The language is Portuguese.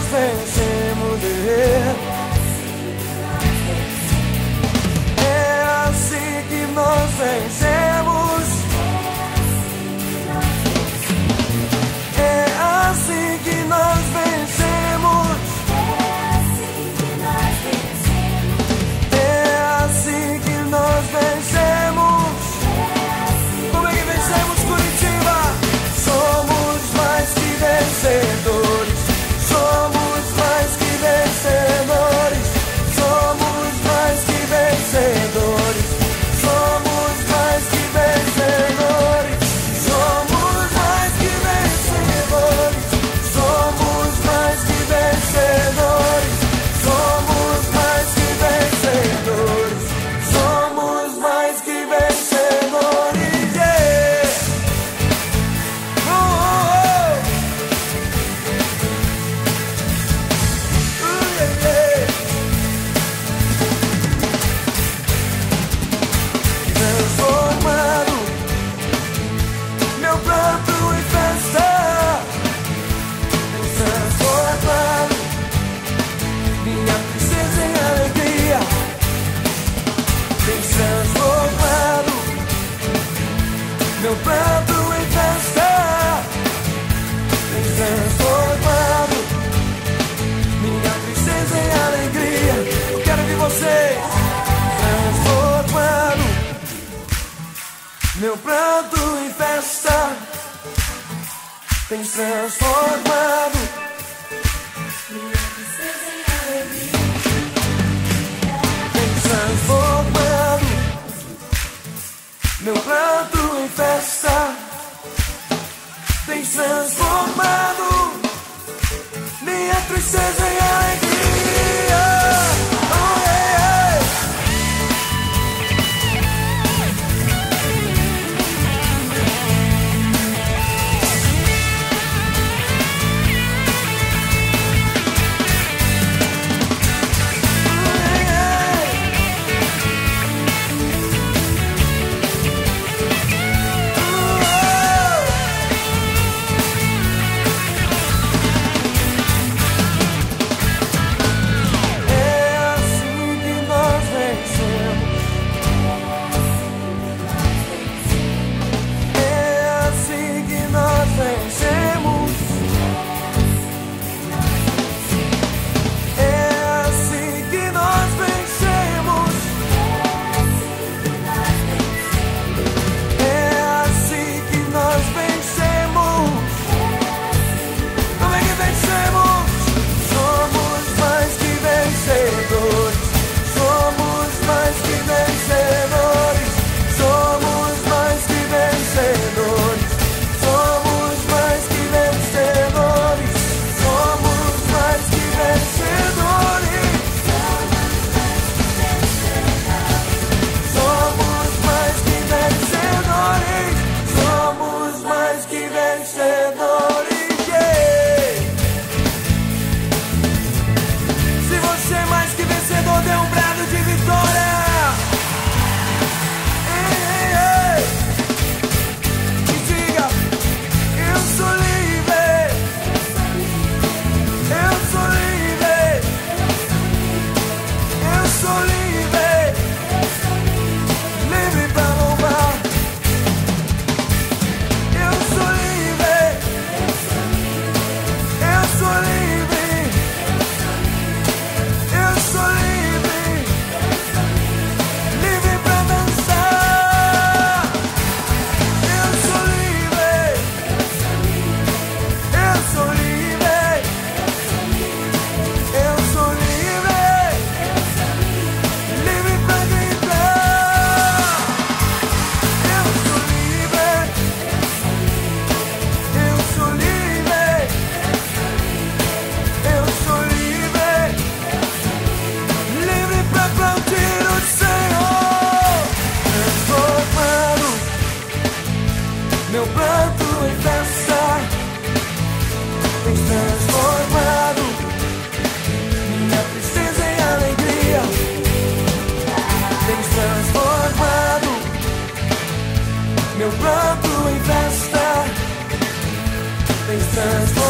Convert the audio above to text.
nós vencemos. É assim que nós vencemos. É assim que nós vencemos. É assim que nós vencemos. Como é que vencemos, Curitiba? Somos mais que vencedores. Somos mais que vencedores. Somos mais que vencedores. Somos mais que vencedores. Somos mais que vencedores. Somos mais que vencedores. Somos mais que vencedores. Somos mais que vencedores. Yeah. Oh, oh, oh. Yeah, yeah. Transformado meu pranto em festa. Transformado minha tristeza em alegria. Transformado meu pranto em festa. Transformado minha tristeza em alegria. Eu quero ver vocês. Transformado meu pranto em festa. Tem transformado minha tristeza em alegria. Tem transformado meu pranto em festa. Tem transformado minha tristeza em alegria. Oh, yeah, yeah. meu pranto em festa, tens transformado